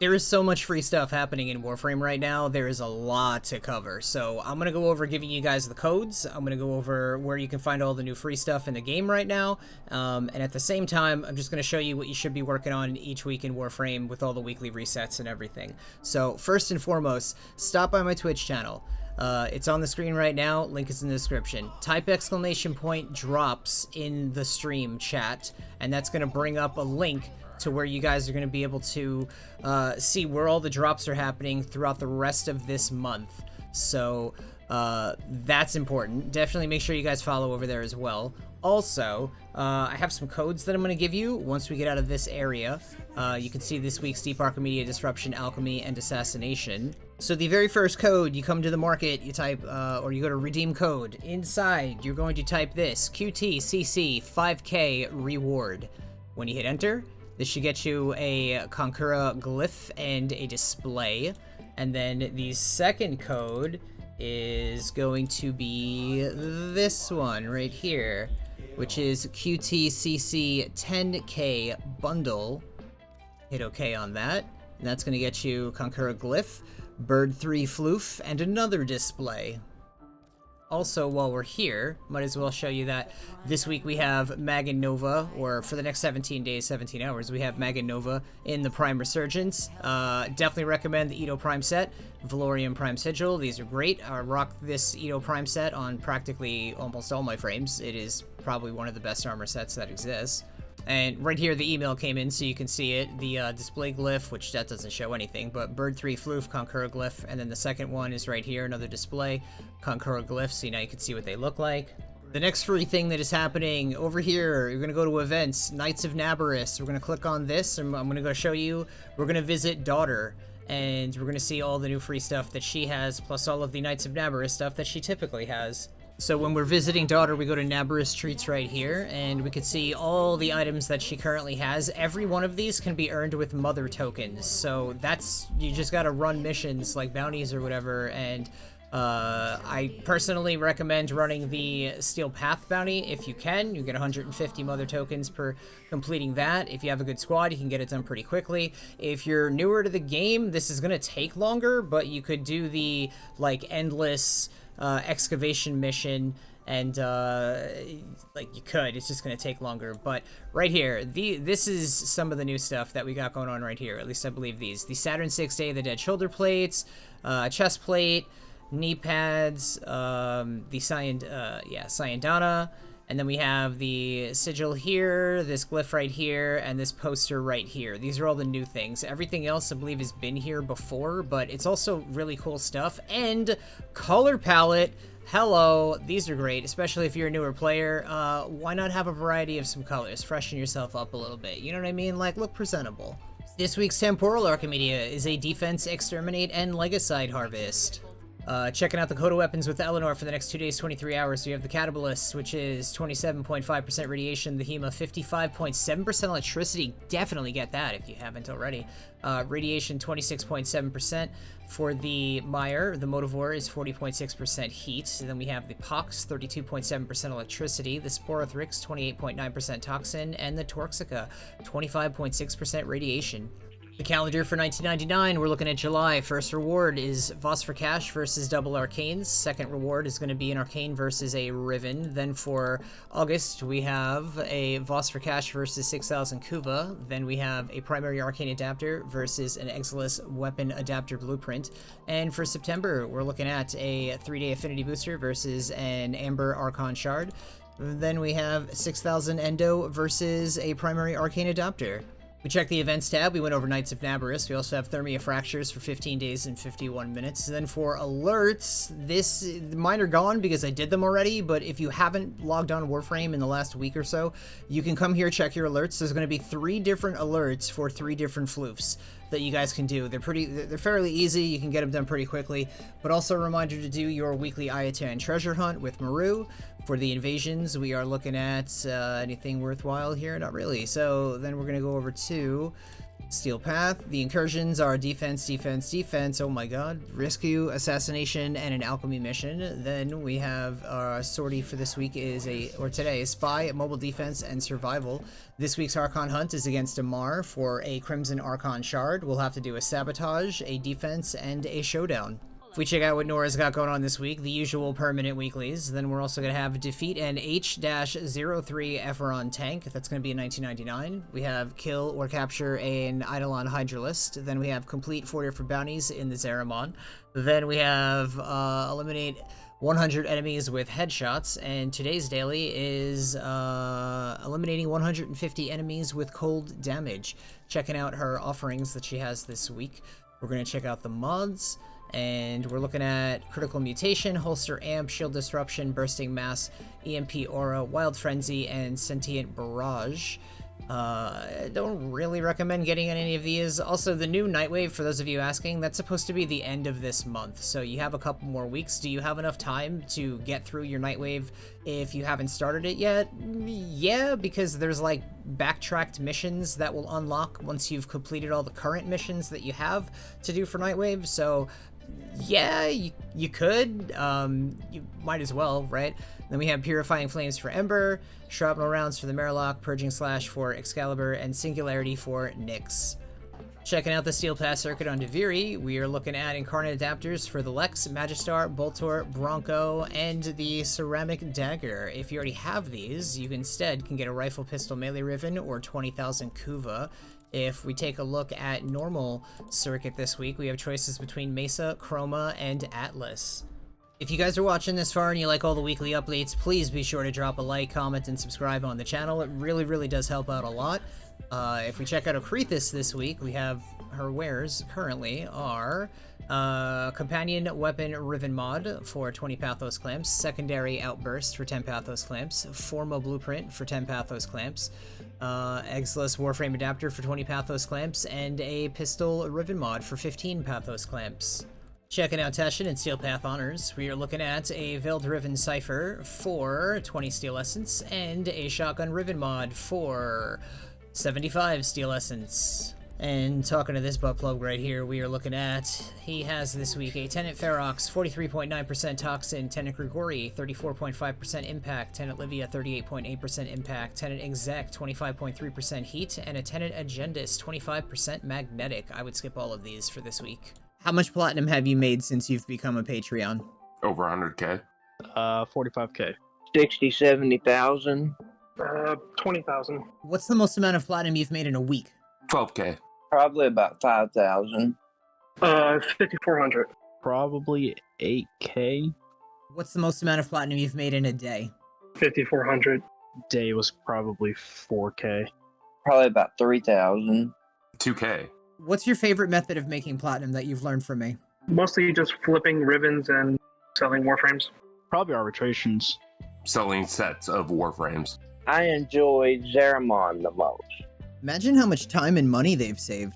There is so much free stuff happening in Warframe right now. There is a lot to cover. So I'm going to go over giving you guys the codes. I'm going to go over where you can find all the new free stuff in the game right now. And at the same time, I'm just going to show you what you should be working on each week in Warframe with all the weekly resets and everything. So first and foremost, stop by my Twitch channel. It's on the screen right now. Link is in the description. Type ! drops in the stream chat, and that's going to bring up a link to where you guys are going to be able to see where all the drops are happening throughout the rest of this month. So that's important. Definitely make sure you guys follow over there as well. Also, I have some codes that I'm going to give you once we get out of this area. You can see this week's Deep Archimedia, Disruption, Alchemy, and Assassination. So the very first code, you come to the market, you type, or you go to redeem code. Inside, you're going to type this, QTCC 5K reward. When you hit enter, this should get you a Conqueror glyph and a display. And then the second code is going to be this one right here, which is QTCC 10K bundle. Hit OK on that. And that's going to get you Conqueror glyph, Bird 3 floof, and another display. Also, while we're here, might as well show you that this week we have Mag and Nova, or for the next 17 days, 17 hours, we have Mag and Nova in the Prime Resurgence. Definitely recommend the Edo Prime set, Valorium Prime Sigil. These are great. I rock this Edo Prime set on practically almost all my frames. It is probably one of the best armor sets that exists. And right here, the email came in, so you can see it. The display glyph, which that doesn't show anything, but Bird 3 floof, Conqueror glyph, and then the second one is right here, another display, Conqueror glyph, so now you can see what they look like. The next free thing that is happening over here, you're going to go to events, Knights of Naberus. We're going to click on this, and I'm going to go show you. We're going to visit Daughter, and we're going to see all the new free stuff that she has, plus all of the Knights of Naberus stuff that she typically has. So when we're visiting Daughter, we go to Naberus Treats right here, and we can see all the items that she currently has. Every one of these can be earned with mother tokens, so that's, you just gotta run missions like bounties or whatever, and I personally recommend running the Steel Path bounty if you can. You get 150 mother tokens per completing that. If you have a good squad, you can get it done pretty quickly. If you're newer to the game, this is gonna take longer, but you could do the, like, endless excavation mission, and like, you could, it's just gonna take longer. But right here, this is some of the new stuff that we got going on right here. At least I believe these: the Saturn 6 Day of the Dead shoulder plates, chest plate, knee pads, the Cyandana, and then we have the sigil here, this glyph right here, and this poster right here. These are all the new things. Everything else I believe has been here before, but it's also really cool stuff. And color palette, hello, these are great, especially if you're a newer player. Why not have a variety of some colors? Freshen yourself up a little bit, you know what I mean? Like, look presentable. This week's Temporal Archimedia is a defense, exterminate, and legicide harvest. Checking out the Coda weapons with Eleanor for the next 2 days, 23 hours. So you have the Catabalist, which is 27.5% radiation, the Hema 55.7% electricity. Definitely get that if you haven't already. Radiation 26.7%. For the Meyer, the Motivore is 40.6% heat. And then we have the Pox, 32.7% electricity, the Sporothrix, 28.9% toxin, and the Torxica, 25.6% radiation. The calendar for 1999, we're looking at July. First reward is Voss for Cash versus Double Arcanes. Second reward is going to be an Arcane versus a Riven. Then for August, we have a Voss for Cash versus 6000 Kuva. Then we have a Primary Arcane Adapter versus an Exilus Weapon Adapter Blueprint. And for September, we're looking at a 3-day Affinity Booster versus an Amber Archon Shard. Then we have 6000 Endo versus a Primary Arcane Adapter. We checked the events tab, we went over Knights of Naberus, we also have Thermia Fractures for 15 days and 51 minutes. And then for alerts, mine are gone because I did them already, but if you haven't logged on Warframe in the last week or so, you can come here, check your alerts. There's going to be 3 different alerts for 3 different floofs that you guys can do. They're fairly easy, you can get them done pretty quickly, but also a reminder to do your weekly Ayatan treasure hunt with Maru. For the invasions, we are looking at anything worthwhile here? Not really. So then we're going to go over to Steel Path. The incursions are defense, defense, defense. Oh my god. Rescue, assassination, and an alchemy mission. Then we have our sortie for this week today, spy, mobile defense, and survival. This week's Archon hunt is against Amar for a Crimson Archon shard. We'll have to do a sabotage, a defense, and a showdown. If we check out what Nora's got going on this week, the usual permanent weeklies, then we're also going to have defeat an H-03 Ephron tank. That's going to be in 1999. We have kill or capture an Eidolon Hydralist. Then we have complete 4 different bounties in the Zeramon. Then we have eliminate 100 enemies with headshots. And today's daily is eliminating 150 enemies with cold damage. Checking out her offerings that she has this week. We're going to check out the mods. And we're looking at Critical Mutation, Holster Amp, Shield Disruption, Bursting Mass, EMP Aura, Wild Frenzy, and Sentient Barrage. Don't really recommend getting any of these. Also, the new Nightwave, for those of you asking, that's supposed to be the end of this month, so you have a couple more weeks. Do you have enough time to get through your Nightwave if you haven't started it yet? Yeah, because there's like backtracked missions that will unlock once you've completed all the current missions that you have to do for Nightwave, so yeah, you could. You might as well, right? Then we have Purifying Flames for Ember, Shrapnel Rounds for the Merlock, Purging Slash for Excalibur, and Singularity for Nyx. Checking out the Steel Pass circuit on Duviri, we are looking at Incarnate Adapters for the Lex, Magistar, Boltor, Bronco, and the Ceramic Dagger. If you already have these, you instead can get a Rifle Pistol Melee Riven or 20,000 Kuva. If we take a look at normal circuit this week, we have choices between Mesa, Chroma, and Atlas. If you guys are watching this far and you like all the weekly updates, please be sure to drop a like, comment, and subscribe on the channel. It really does help out a lot. If we check out Akrithis this week, we have her wares currently are Companion Weapon Riven Mod for 20 Pathos Clamps, Secondary Outburst for 10 Pathos Clamps, Forma Blueprint for 10 Pathos Clamps, Exilus Warframe Adapter for 20 Pathos Clamps, and a Pistol Riven Mod for 15 Pathos Clamps. Checking out Teshin and Steel Path Honors, we are looking at a Veiled Riven Cipher for 20 Steel Essence, and a Shotgun Riven Mod for 75 Steel Essence. And talking to this butt plug right here, we are looking at, he has this week a Tenant Ferox, 43.9% Toxin, Tenant Grigori, 34.5% Impact, Tenant Livia, 38.8% Impact, Tenant Exec, 25.3% Heat, and a Tenant Agendist, 25% Magnetic. I would skip all of these for this week. How much platinum have you made since you've become a Patreon? Over 100K. 45K. 60, 70,000. 20,000. What's the most amount of platinum you've made in a week? 12K. Probably about 5,000. 5,400. Probably 8K. What's the most amount of platinum you've made in a day? 5,400. Day was probably 4K. Probably about 3,000. 2K. What's your favorite method of making platinum that you've learned from me? Mostly just flipping ribbons and selling warframes. Probably arbitrations. Selling sets of Warframes. I enjoy Zeramon the most. Imagine how much time and money they've saved.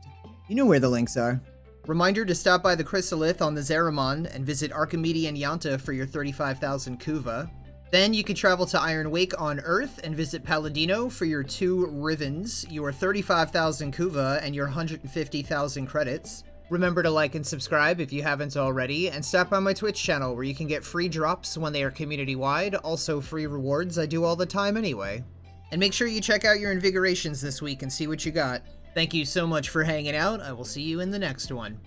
You know where the links are. Reminder to stop by the Chrysalith on the Zeramon and visit Archimede and Yanta for your 35,000 Kuva. Then you can travel to Iron Wake on Earth and visit Palladino for your 2 Rivens, your 35,000 Kuva, and your 150,000 credits. Remember to like and subscribe if you haven't already, and stop by my Twitch channel where you can get free drops when they are community-wide, also free rewards I do all the time anyway. And make sure you check out your Invigorations this week and see what you got. Thank you so much for hanging out. I will see you in the next one.